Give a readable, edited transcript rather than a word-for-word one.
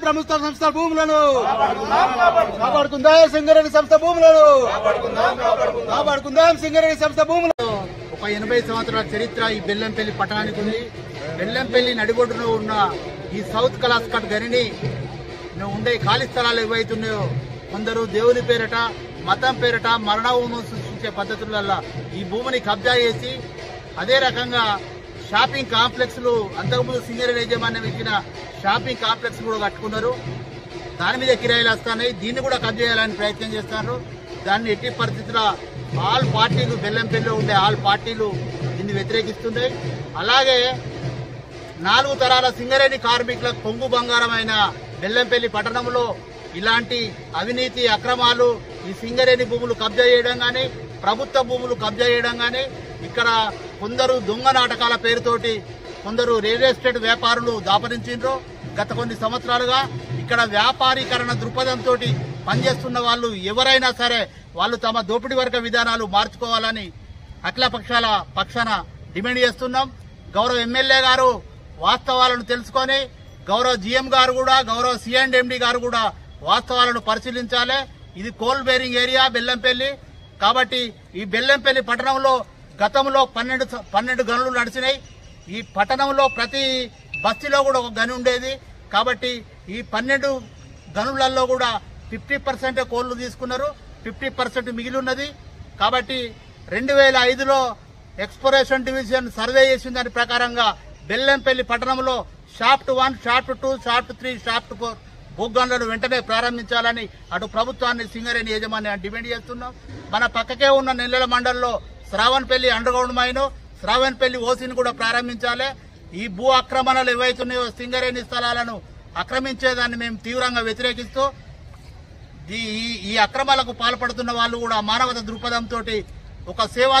ప్రభుత్వ సంస్థల భూములను కాపాడుకుందాం సింగరేణి సంస్థ భూములను కాపాడుకుందాం సింగరేణి సంస్థ భూములను. ఒక 80 సంవత్సరాల చరిత్ర ఈ బెల్లంపల్లి పట్టణానికి ఉంది. బెల్లంపల్లి నడిబొడ్డున ఉన్న ఈ సౌత్ కలాస్కట్ గనిని ఉండే ఖాళీ స్థలాలు ఏవైతున్నాయో కొందరు దేవుని పేరట మతం పేరట మరణం సృష్టించే పద్ధతులలో ఈ భూమిని కబ్జా చేసి అదే రకంగా షాపింగ్ కాంప్లెక్స్లు అంతకుముందు సింగరేణి యాజమాన్యం ఇచ్చిన షాపింగ్ కాంప్లెక్స్ కూడా కట్టుకున్నారు. దాని మీద కిరాయిలు వస్తున్నాయి. దీన్ని కూడా కబ్జా చేయాలని ప్రయత్నం చేస్తున్నారు. దాన్ని ఎట్టి పరిస్థితుల్లో ఆల్ పార్టీలు బెల్లంపల్లిలో ఉండే ఆల్ పార్టీలు దీన్ని వ్యతిరేకిస్తున్నాయి. అలాగే 4 తరాల సింగరేణి కార్మికులకు కొంగు బంగారమైన బెల్లంపల్లి పట్టణంలో ఇలాంటి అవినీతి అక్రమాలు ఈ సింగరేణి భూములు కబ్జా చేయడం కానీ ప్రభుత్వ భూములు కబ్జా చేయడం కానీ ఇక్కడ కొందరు దొంగ నాటకాల పేరుతోటి కొందరు రియల్ ఎస్టేట్ వ్యాపారులు దాపరించిండ్రు. గత కొన్ని సంవత్సరాలుగా ఇక్కడ వ్యాపారీకరణ దృక్పథంతో పనిచేస్తున్న వాళ్ళు ఎవరైనా సరే వాళ్ళు తమ దోపిడీ వర్గ విధానాలు మార్చుకోవాలని అఖిల పక్షాల పక్షాన డిమాండ్ చేస్తున్నాం. గౌరవ ఎమ్మెల్యే గారు వాస్తవాలను తెలుసుకొని గౌరవ జీఎం గారు కూడా గౌరవ సిఎండ్ఎండి గారు కూడా వాస్తవాలను పరిశీలించాలి. ఇది కోల్ బేరింగ్ ఏరియా బెల్లంపల్లి. కాబట్టి ఈ బెల్లంపల్లి పట్టణంలో గతంలో 12 గనులు నడిచినాయి. ఈ పట్టణంలో ప్రతి బస్తీలో కూడా ఒక గని ఉండేది. కాబట్టి ఈ 12 గనులలో కూడా 50% కోళ్లు తీసుకున్నారు, 50% మిగిలి ఉన్నది. కాబట్టి 2005లో ఎక్స్ప్లోరేషన్ డివిజన్ సర్వే చేసిన దాని ప్రకారంగా బెల్లంపల్లి పట్టణంలో షాఫ్ట్ 1, షాఫ్ట్ 2, షాఫ్ట్ 3, షాఫ్ట్ 4 భూగనులను వెంటనే ప్రారంభించాలని అటు ప్రభుత్వాన్ని సింగరేణి యాజమాన్యాన్ని డిమాండ్ చేస్తున్నాం. మన పక్కకే ఉన్న నెల్లెల మండలంలో శ్రావణపల్లి అండర్గ్రౌండ్ మైను, శ్రావణపల్లి ఓసీని కూడా ప్రారంభించాలి. ఈ భూ ఆక్రమణలు ఏవైతున్నాయో సింగరేణి స్థలాలను ఆక్రమించేదాన్ని మేము తీవ్రంగా వ్యతిరేకిస్తూ ఈ అక్రమాలకు పాల్పడుతున్న వాళ్ళు కూడా మానవత దృక్పథంతో ఒక సేవా